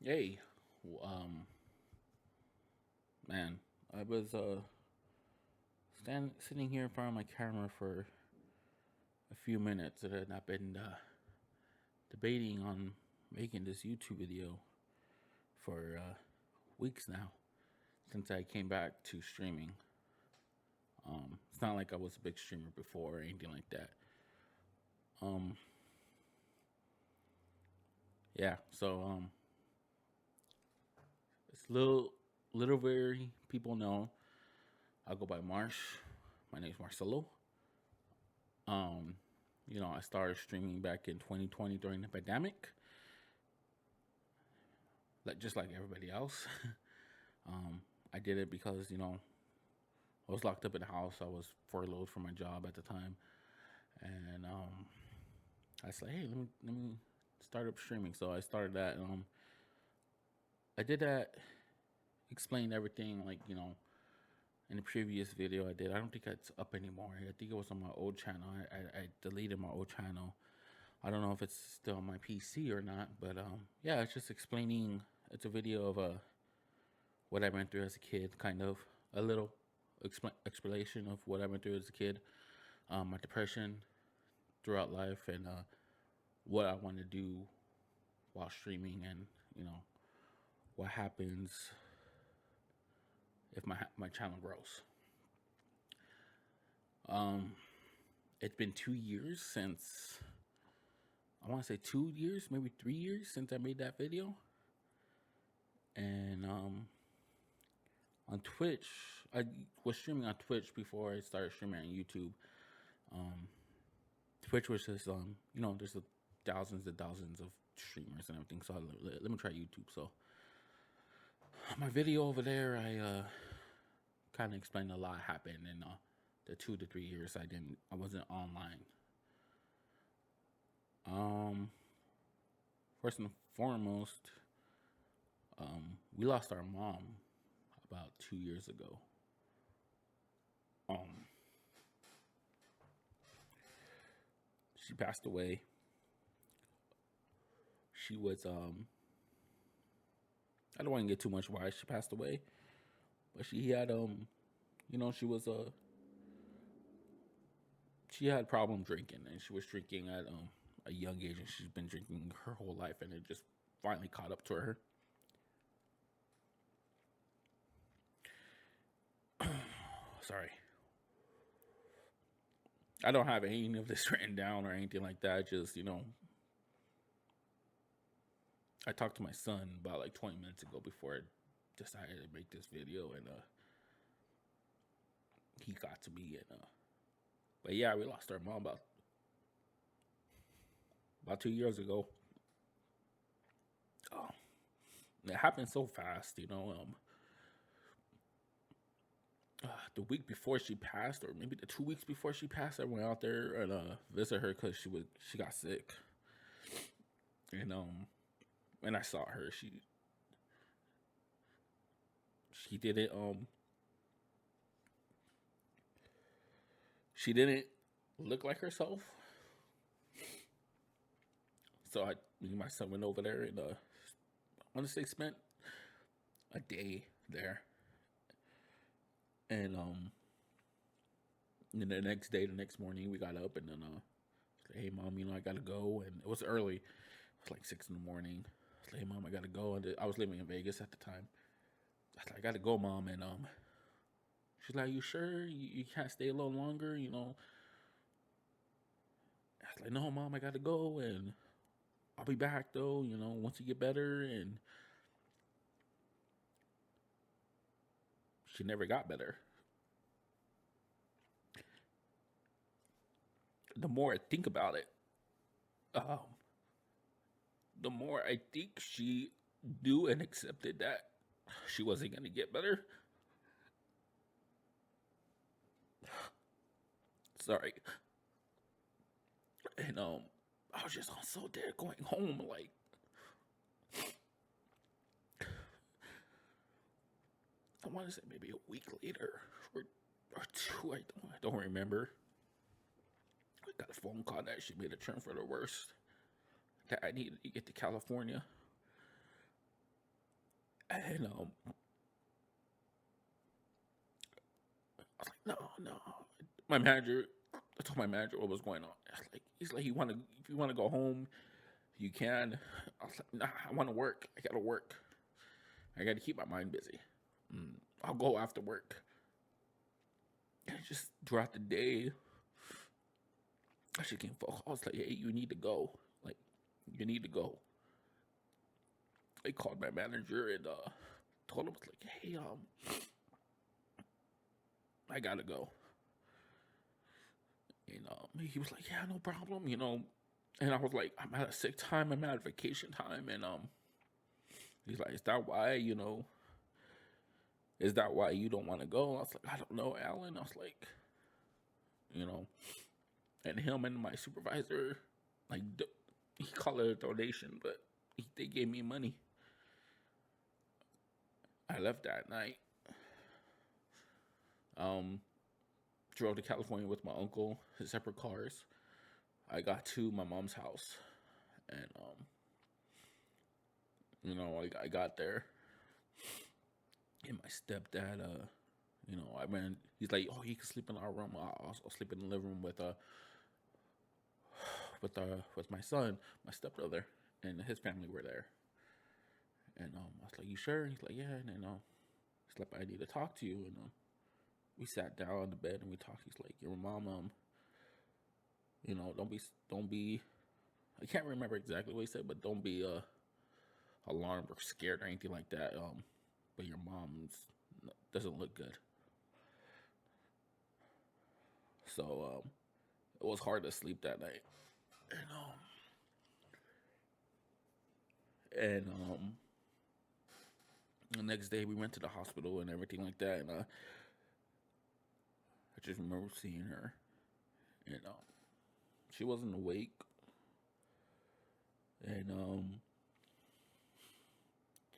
Yay. Um, man, I was sitting here in front of my camera for a few minutes, and I've been debating on making this YouTube video for weeks now since I came back to streaming. It's not like I was a big streamer before or anything like that. Um, yeah, so it's little very people know I go by Marsh. My name's Marcelo. Um, I started streaming back in 2020 during the pandemic, like just like everybody else. um, I did it because I was locked up in the house. I was furloughed from my job at the time, and I was like, hey, let me start up streaming. So I started that. I did that, explained everything like in the previous video I did. I don't think it's up anymore. I think it was on my old channel. I deleted my old channel. I don't know if it's still on my PC or not, but yeah, it's just explaining. It's a video of what I went through as a kid, kind of a little explanation of what I went through as a kid, my depression throughout life, and what I want to do while streaming, and what happens if my channel grows. Um, it's been 2 years since, I want to say 2 years, maybe 3 years since I made that video. And on Twitch, I was streaming on Twitch before I started streaming on YouTube. Um, Twitch was just there's thousands and thousands of streamers and everything. So let me try YouTube. So my video over there, I kind of explained a lot happened in the 2 to 3 years I wasn't online. First and foremost, we lost our mom about 2 years ago. She passed away. She was I don't want to get too much why she passed away, but she had she was she had problem drinking, and she was drinking at a young age, and she's been drinking her whole life, and it just finally caught up to her. Sorry. I don't have any of this written down or anything like that. Just, I talked to my son about like 20 minutes ago before I decided to make this video, and he got to me, and but yeah, we lost our mom about 2 years ago. Oh, it happened so fast, the week before she passed, or maybe the 2 weeks before she passed, I went out there and visit her because she got sick, and when I saw her, she didn't she didn't look like herself. So me and my son went over there, and I want to say spent a day there, and the next day, the next morning, we got up, and then said, hey mom, I gotta go, and it was early. It was like 6 in the morning. I was like, hey mom, I gotta go, and I was living in Vegas at the time. I was like, I gotta go, mom, and she's like, you sure you can't stay a little longer? I was like, no, mom, I gotta go, and I'll be back though. Once you get better, and she never got better. The more I think about it, the more I think she knew and accepted that she wasn't going to get better. Sorry. And I was just on so dead going home, like, I want to say maybe a week later, or two. I don't remember. I got a phone call that she made a turn for the worse, that I needed to get to California. And I was like, no, no. My manager, I told my manager what was going on. He's like, if you want to go home, you can. I was like, nah, I want to work. I gotta work. I gotta keep my mind busy. I'll go after work. And just throughout the day, I just came focused. I was like, hey, you need to go. Like, you need to go. I called my manager and told him, like, hey, I gotta go. And he was like, yeah, no problem, And I was like, I'm at a sick time, I'm at a vacation time, and he's like, is that why you don't want to go? I was like, I don't know, Alan. I was like, you know, and him and my supervisor, like, he called it a donation, but they gave me money. I left that night. Drove to California with my uncle, his separate cars. I got to my mom's house, and I got there, and my stepdad, I went. He's like, oh, you can sleep in our room. I'll sleep in the living room with my son, my stepbrother, and his family were there. And I was like, you sure? He's like, yeah. And then he's like, I need to talk to you. And we sat down on the bed and we talked. He's like, your mom, don't be. I can't remember exactly what he said, but don't be alarmed or scared or anything like that. But your mom doesn't look good. So it was hard to sleep that night. And the next day we went to the hospital and everything like that. And I just remember seeing her, and she wasn't awake, and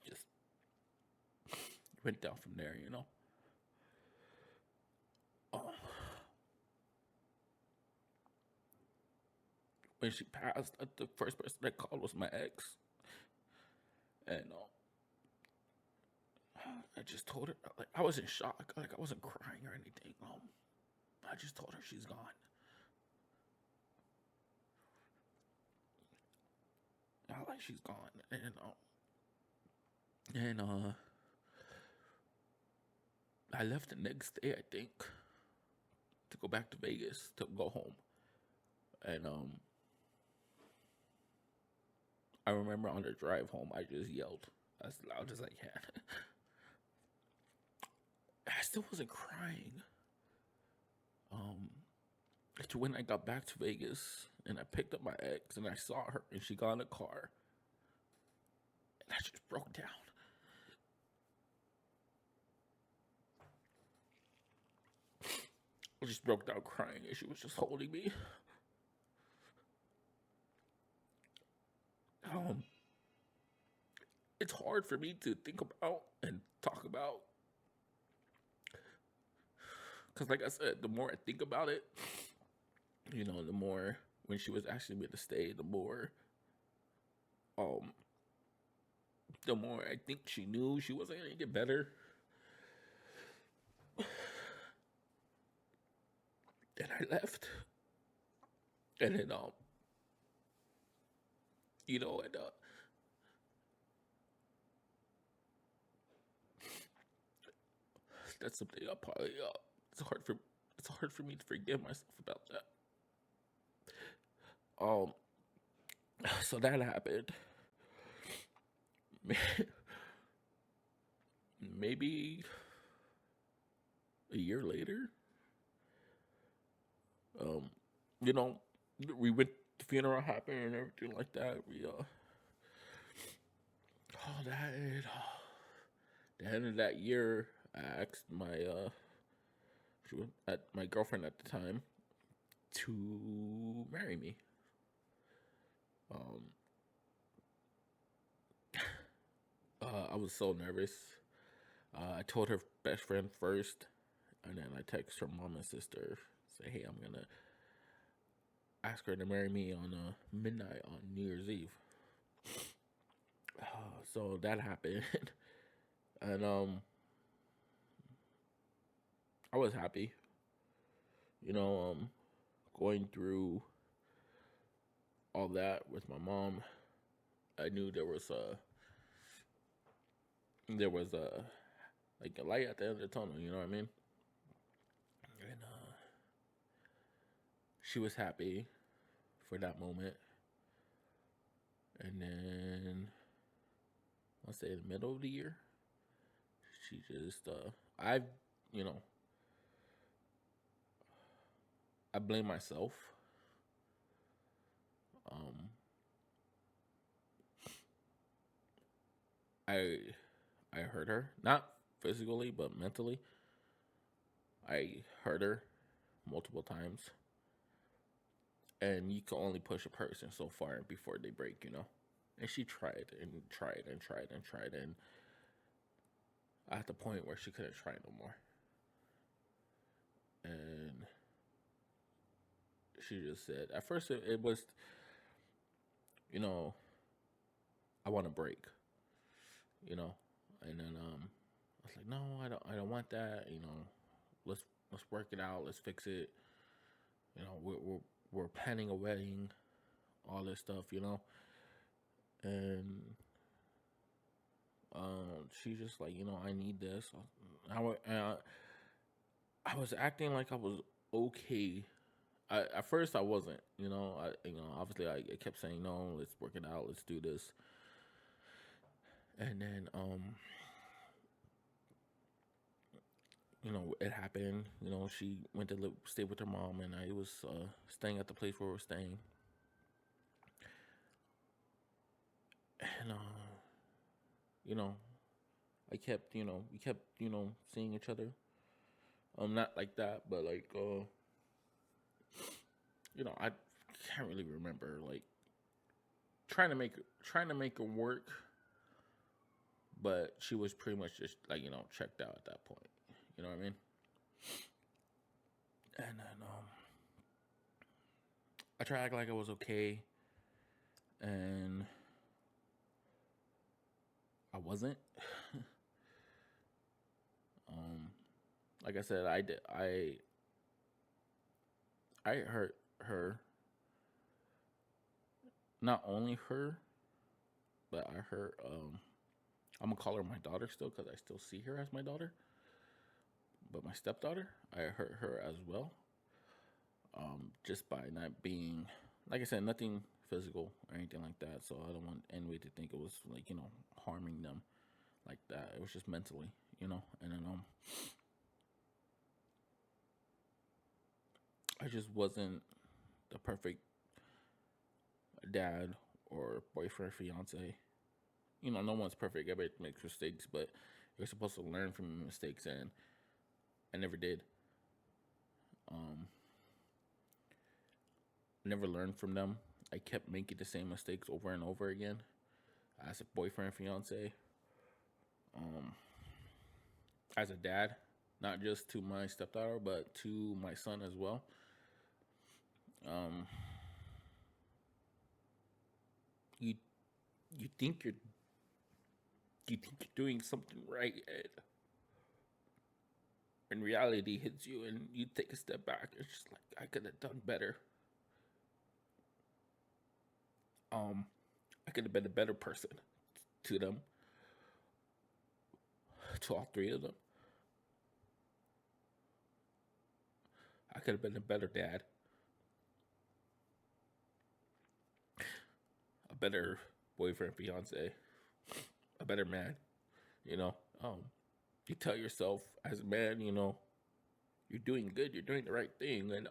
just went down from there. When she passed, the first person that called was my ex, and I just told her, like, I was in shock, like I wasn't crying or anything. I just told her she's gone. Like she's gone, and I left the next day, I think, to go back to Vegas to go home, and I remember on the drive home, I just yelled as loud as I can. I still wasn't crying. It's when I got back to Vegas and I picked up my ex and I saw her and she got in a car, and I just broke down. I just broke down crying and she was just holding me. It's hard for me to think about and talk about, because like I said, the more I think about it, the more, when she was asking me to stay, um the more I think she knew she wasn't gonna get better. And I left. And then and that's something I probably it's hard for me to forgive myself about that. So that happened. Maybe a year later, um, you know, we went. The funeral happened and everything like that. The end of that year, I asked she was at my girlfriend at the time to marry me. Um, I was so nervous. I told her best friend first, and then I text her mom and sister, say, "Hey, I'm gonna ask her to marry me on midnight on New Year's Eve." So that happened, And I was happy, you know, going through all that with my mom. I knew there was a like a light at the end of the tunnel. You know what I mean? And she was happy for that moment. And then let's say in the middle of the year, she just you know I blame myself. Um, I I hurt her, not physically but mentally. I hurt her multiple times, and you can only push a person so far before they break, you know. And she tried and tried and tried and tried, and at the point where she couldn't try no more, and she just said, at first it was, you know, I want to break, you know, and then I was like, no, I don't want that, you know, let's work it out, let's fix it, you know, we're planning a wedding, all this stuff, you know, and she's just like, you know, I need this. I was acting like I was okay. At first I wasn't, you know. Obviously I kept saying no. Let's work it out. Let's do this. And then it happened. You know, she went to stay with her mom, and I was staying at the place where we were staying. And you know, I kept, we kept, seeing each other. Not like that, but like, I can't really remember like trying to make her work, but she was pretty much just like checked out at that point. You know what I mean? And then I tried to act like I was okay, and I wasn't. um, like I said, I did. I hurt her. Not only her, but I hurt. I'm gonna call her my daughter still because I still see her as my daughter. But my stepdaughter, I hurt her as well. Just by not being, like I said, nothing physical or anything like that. So I don't want anybody to think it was like harming them like that. It was just mentally, And then I just wasn't the perfect dad or boyfriend, fiance. No one's perfect. Everybody makes mistakes, but you're supposed to learn from your mistakes, and I never did. Um, never learned from them. I kept making the same mistakes over and over again as a boyfriend, fiance, um, as a dad, not just to my stepdaughter, but to my son as well. Um, you you think you're doing something right, and when reality hits you, and you take a step back, it's just like I could have done better. Um, I could have been a better person to them, to all three of them. I could have been a better dad, a better boyfriend, fiance, a better man. You know, um, you tell yourself as a man, you're doing good, you're doing the right thing, and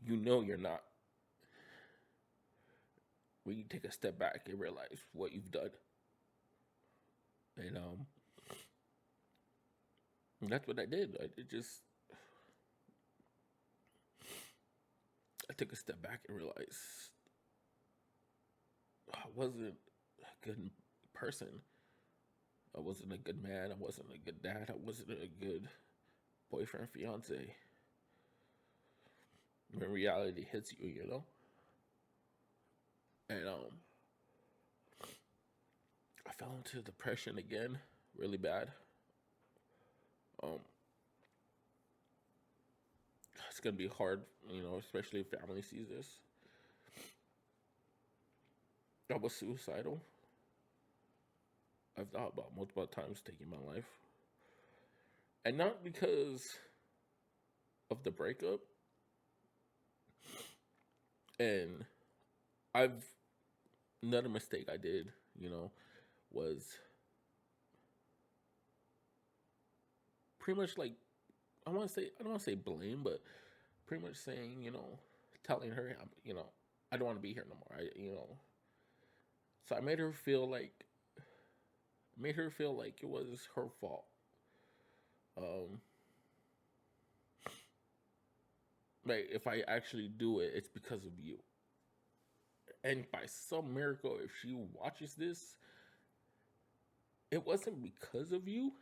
you're not. When you take a step back and realize what you've done, and that's what I did. I took a step back and realized I wasn't a good person. I wasn't a good man. I wasn't a good dad. I wasn't a good boyfriend, fiance. When reality hits you, And I fell into depression again, really bad. Um, it's gonna be hard, especially if family sees this. I was suicidal. I've thought about multiple times taking my life, and not because of the breakup. And I've another mistake I did, was pretty much like I don't want to say blame, but pretty much saying, telling her, I don't want to be here no more. So I made her feel like it was her fault. Um, like if I actually do it, it's because of you. And by some miracle, if she watches this, it wasn't because of you.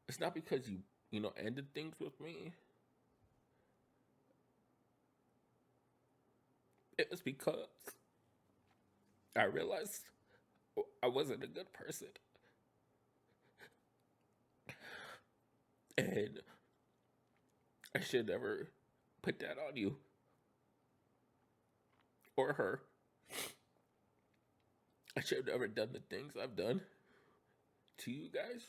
It's not because you ended things with me. It was because I realized I wasn't a good person. And I should never put that on you or her. I should have never done the things I've done to you guys.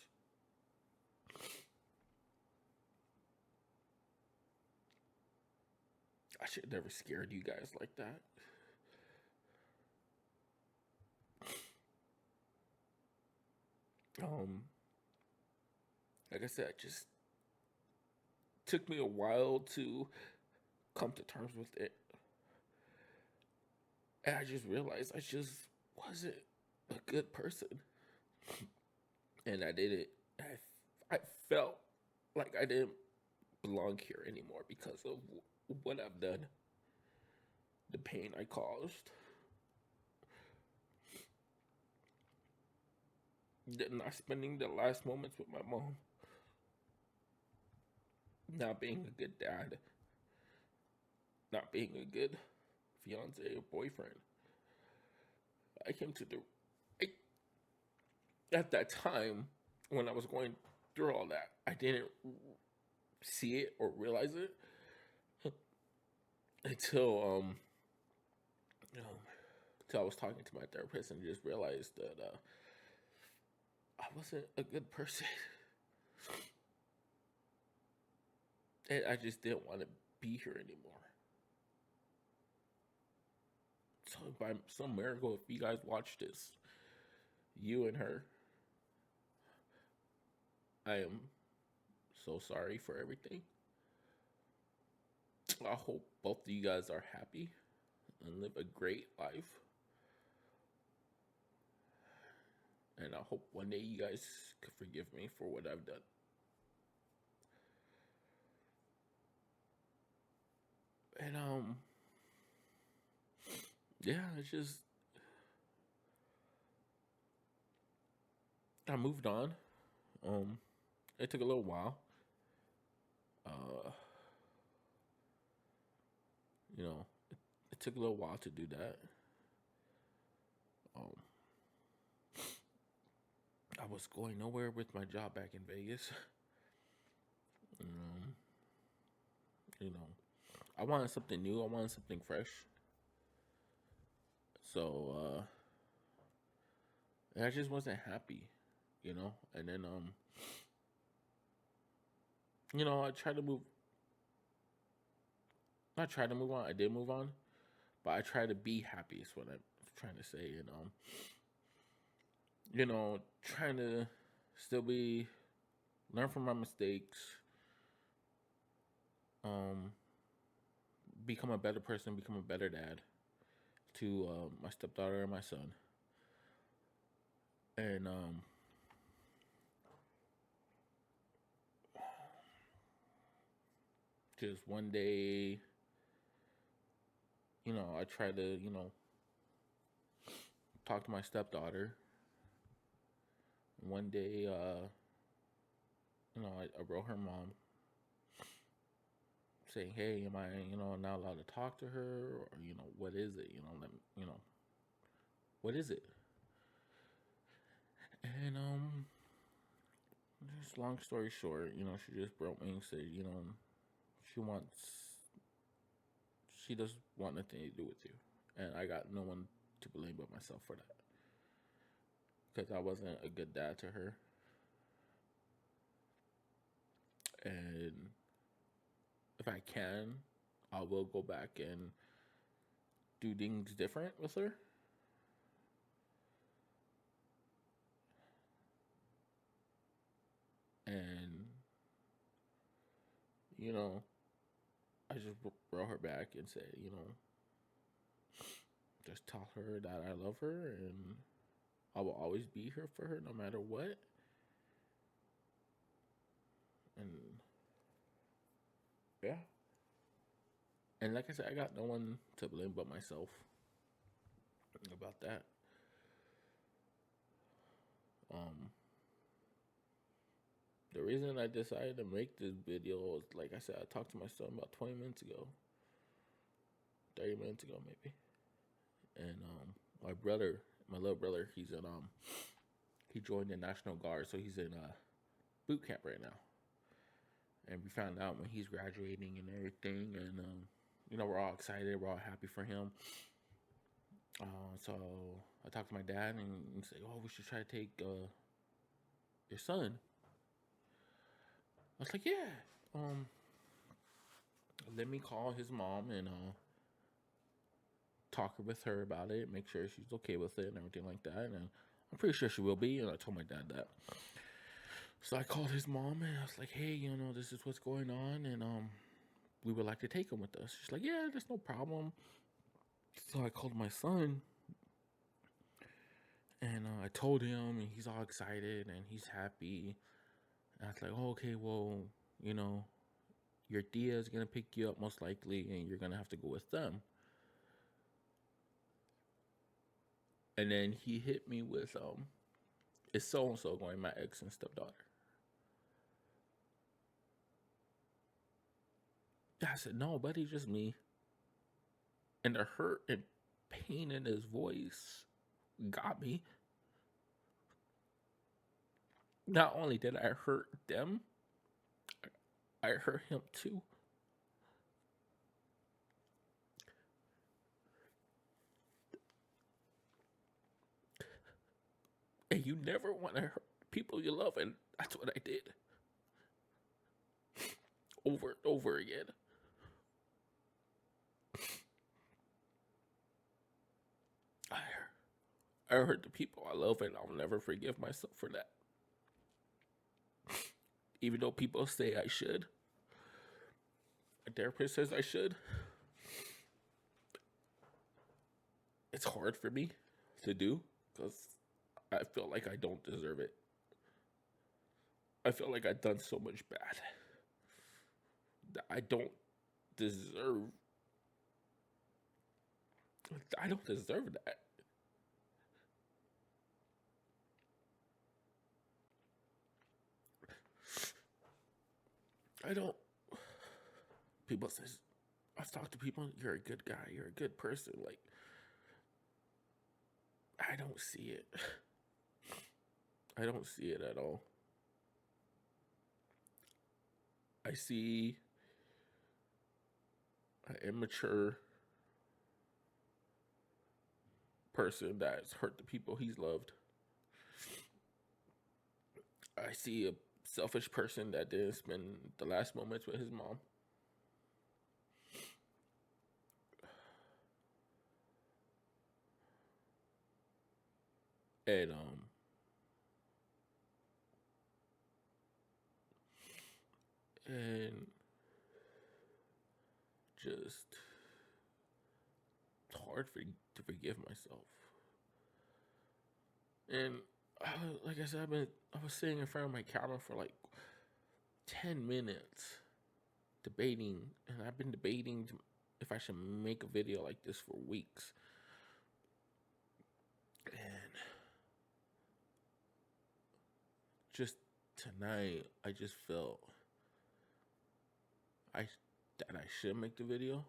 I should have never scared you guys like that. Like I said, it just took me a while to come to terms with it. And I just realized I just wasn't a good person. And I did it. I felt like I didn't belong here anymore because of what I've done, the pain I caused, not spending the last moments with my mom, not being a good dad, not being a good fiance or boyfriend. I came to the I, at that time when I was going through all that, I didn't see it or realize it until you know, until I was talking to my therapist and just realized that I wasn't a good person, and I just didn't want to be here anymore. So by some miracle, if you guys watch this, you and her, I am so sorry for everything. I hope both of you guys are happy and live a great life. And I hope one day you guys could forgive me for what I've done. And yeah, it's just I moved on. Um, it took a little while. Uh, it took a little while to do that. Um, I was going nowhere with my job back in Vegas. Um, you know, I wanted something new. I wanted something fresh. So and I just wasn't happy, And then I tried to move. Not try to move on. I did move on, but I try to be happy. Is what I'm trying to say, and trying to still learn from my mistakes, um, become a better person, become a better dad to my stepdaughter and my son, and just one day, I try to, talk to my stepdaughter. One day, I wrote her mom saying, "Hey, am I, not allowed to talk to her, or what is it? What is it?" And just long story short, she just broke me and said, she wants, she doesn't want nothing to do with you, and I got no one to blame but myself for that, because I wasn't a good dad to her, and if I can, I will go back and do things different with her. And I just brought her back and said, just tell her that I love her and I will always be here for her no matter what. And yeah. And like I said, I got no one to blame but myself about that. The reason I decided to make this video was, like I said, I talked to my son about 20 minutes ago, 30 minutes ago maybe. And my little brother, he joined the National Guard, so he's in boot camp right now. And we found out when he's graduating and everything, and we're all excited, we're all happy for him. So I talked to my dad and he said, "Oh, we should try to take your son." I was like, "Yeah, let me call his mom and talk with her about it, make sure she's okay with it and everything like that." And I'm pretty sure she will be. And I told my dad that. So I called his mom and I was like, "Hey, this is what's going on, and we would like to take him with us." She's like, "Yeah, there's no problem." So I called my son and I told him, and he's all excited and he's happy. And I was like, "Oh, okay, well, your tia is gonna pick you up most likely, and you're gonna have to go with them." And then he hit me with, "Is so and so going, my ex and stepdaughter?" I said, "No, buddy, just me." And the hurt and pain in his voice got me. Not only did I hurt them, I hurt him too. And you never want to hurt people you love, and that's what I did. Over and over again. I hurt the people I love, and I'll never forgive myself for that. Even though people say I should. A therapist says I should. It's hard for me to do because I feel like I don't deserve it. I feel like I've done so much bad that I don't deserve. I don't deserve that. I don't. People says, I've talked to people, "You're a good guy, you're a good person." Like, I don't see it. I don't see it at all. I see an immature person that's hurt the people he's loved. I see a selfish person that didn't spend the last moments with his mom. And and just it's hard to forgive myself. And like I said, I was sitting in front of my camera for like 10 minutes debating, and I've been debating if I should make a video like this for weeks. And just tonight, I just felt that I should make the video.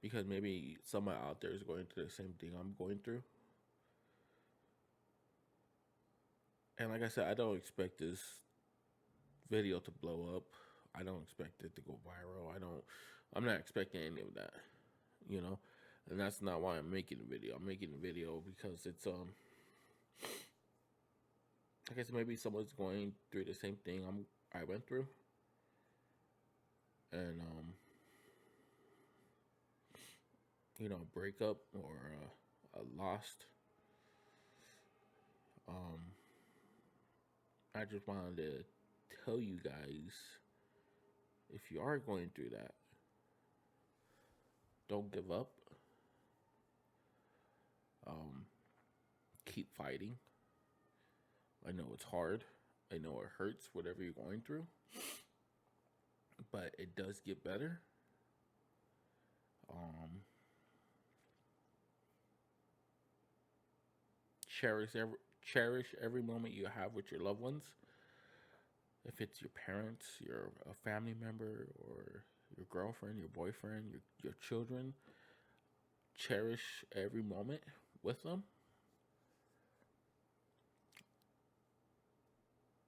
because maybe someone out there is going through the same thing I'm going through. And like I said, I don't expect this video to blow up. I don't expect it to go viral. I'm not expecting any of that, you know? And that's not why I'm making the video. I'm making the video because it's I guess maybe someone's going through the same thing I went through. And a breakup or a lost. Um I just wanted to tell you guys, if you are going through that, don't give up. Um, Keep fighting. I know it's hard. I know it hurts, whatever you're going through, but it does get better. Um, cherish every moment you have with your loved ones. If it's your parents, your a family member, or your girlfriend, your boyfriend, your children, cherish every moment with them.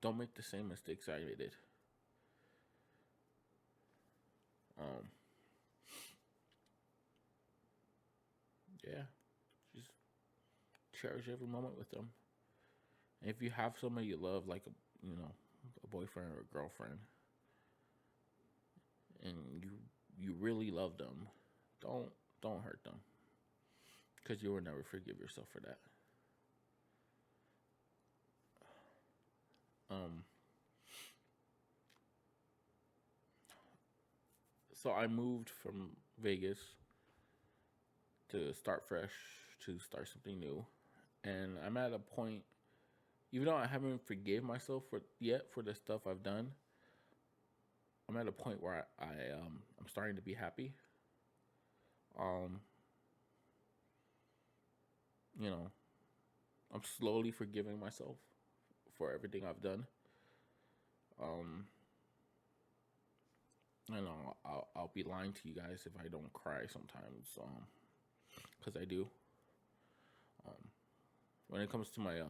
Don't make the same mistakes I did. Um, yeah, just cherish every moment with them. And if you have somebody you love, like a boyfriend or a girlfriend, and you really love them, don't hurt them, because you will never forgive yourself for that. Um, so I moved from Vegas to start fresh, to start something new, and I'm at a point. Even though I haven't forgave myself for the stuff I've done, I'm at a point where I'm starting to be happy. Um, you know, I'm slowly forgiving myself for everything I've done. Um, I'll be lying to you guys if I don't cry sometimes. Because I do. Um, when it comes to my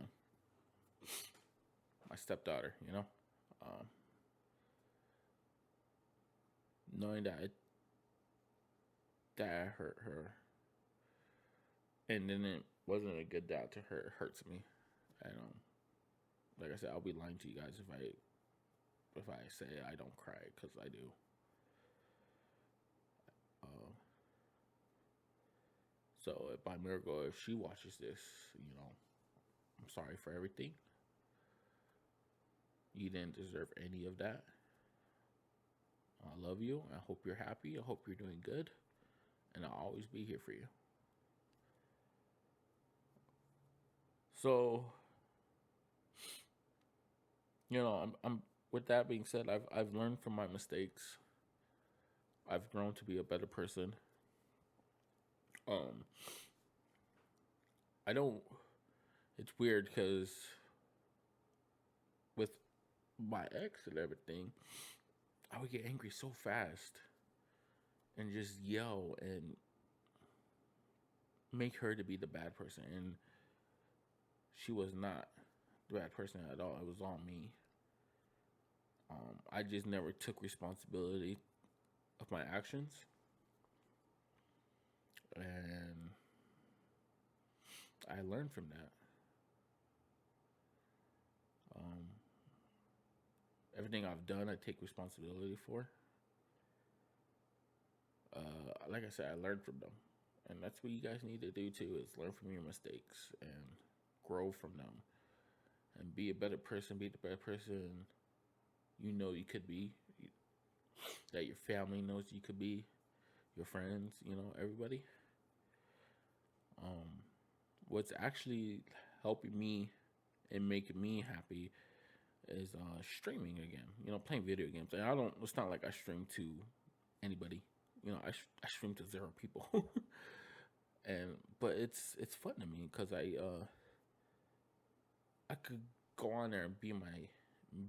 stepdaughter, knowing that I hurt her, and then it wasn't a good dad to her, it hurts me. And like I said, I'll be lying to you guys if I say I don't cry, because I do. Uh, so if by miracle, if she watches this, I'm sorry for everything. You didn't deserve any of that. I love you. I hope you're happy. I hope you're doing good. And I'll always be here for you. So, I'm with that being said, I've learned from my mistakes. I've grown to be a better person. Um, I don't. It's weird because with my ex and everything, I would get angry so fast and just yell and make her to be the bad person, and she was not the bad person at all. It was all me. I just never took responsibility of my actions, and I learned from that. Um, Everything I've done, I take responsibility for. Like I said, I learned from them, and that's what you guys need to do too: is learn from your mistakes and grow from them, and be a better person. Be the better person you could be. That your family knows you could be. Your friends, everybody. Um, what's actually helping me and making me happy is streaming again. Playing video games. And I don't. It's not like I stream to anybody. I stream to zero people. But it's fun to me because I could go on there and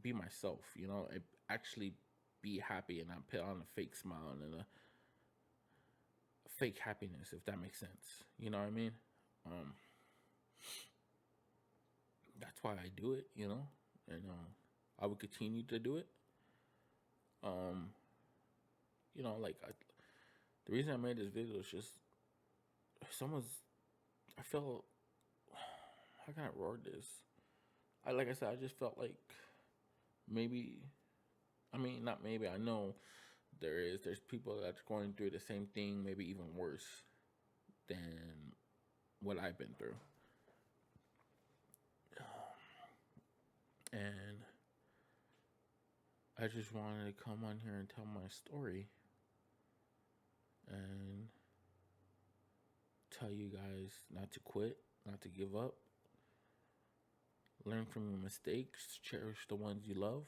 be myself. And actually be happy and not put on a fake smile and a fake happiness, if that makes sense. You know what I mean? Um, that's why I do it, and I would continue to do it. Um, like the reason I made this video is just someone's. I felt, how can I word this? Like I said, I just felt like maybe, I mean, not maybe. I know there's people that's going through the same thing, maybe even worse than what I've been through. And I just wanted to come on here and tell my story and tell you guys not to quit, not to give up. Learn from your mistakes, cherish the ones you love,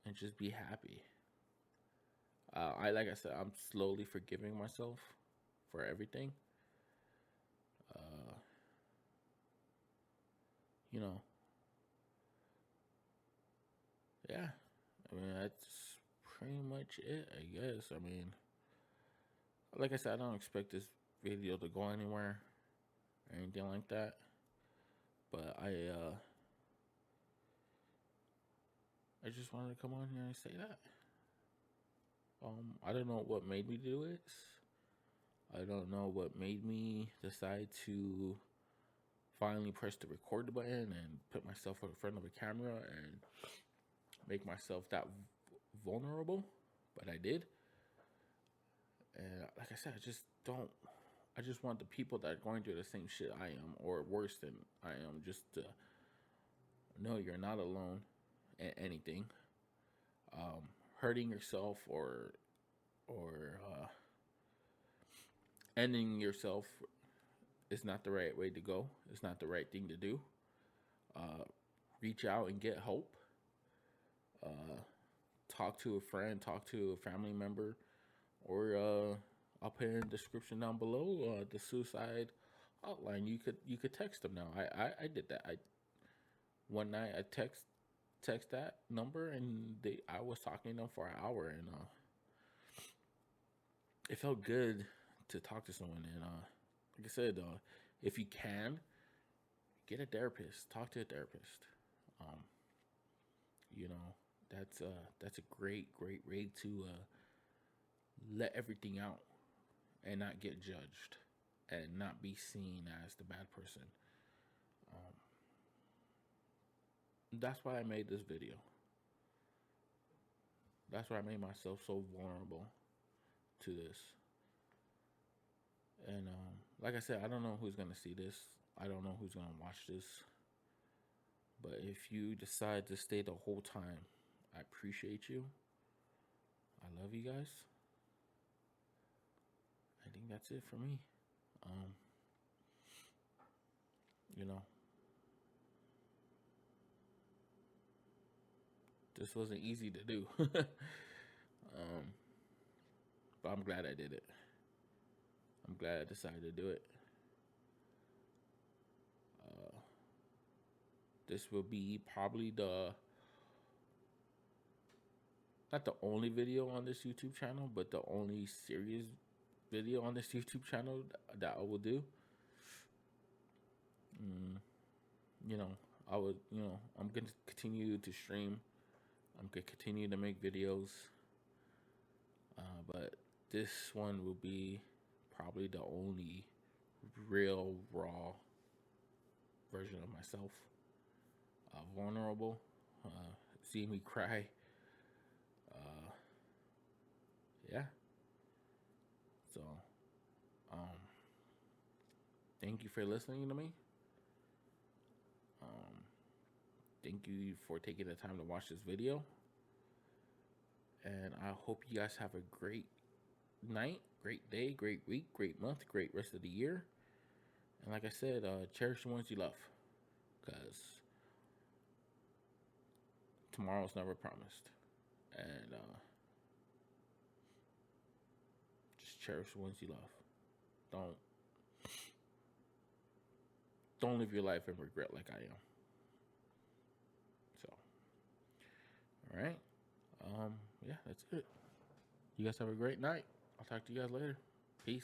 and just be happy. Like I said, I'm slowly forgiving myself for everything. Uh, you know, yeah. I mean, that's pretty much it, I guess. I mean, like I said, I don't expect this video to go anywhere or anything like that. But I just wanted to come on here and say that. I don't know what made me do it. I don't know what made me decide to finally press the record button and put myself in front of a camera and make myself that vulnerable, but I did. And like I said, I just want the people that are going through the same shit I am, or worse than I am, just to know you're not alone in anything. Hurting yourself or ending yourself is not the right way to go. It's not the right thing to do. Reach out and get help. Talk to a friend, talk to a family member, or I'll put in the description down below the suicide hotline. You could text them now. I did that. One night I text that number, and I was talking to them for an hour, and it felt good to talk to someone. And like I said, if you can, get a therapist. Talk to a therapist. Um, you know, that's a great way to let everything out and not get judged and not be seen as the bad person. That's why I made this video. That's why I made myself so vulnerable to this. And like I said, I don't know who's gonna see this. I don't know who's gonna watch this. But if you decide to stay the whole time, I appreciate you. I love you guys. I think that's it for me. You know, this wasn't easy to do. But I'm glad I did it. I'm glad I decided to do it. This will be probably not the only video on this YouTube channel, but the only serious video on this YouTube channel that I will do. You know, I'm going to continue to stream. I'm going to continue to make videos. But this one will be probably the only real, raw version of myself. Vulnerable. See me cry. Yeah. So, thank you for listening to me. Thank you for taking the time to watch this video. And I hope you guys have a great night, great day, great week, great month, great rest of the year. And like I said, cherish the ones you love. Because tomorrow's never promised. And just cherish the ones you love. Don't live your life in regret like I am. So, all right. Yeah, that's it. You guys have a great night. I'll talk to you guys later. Peace.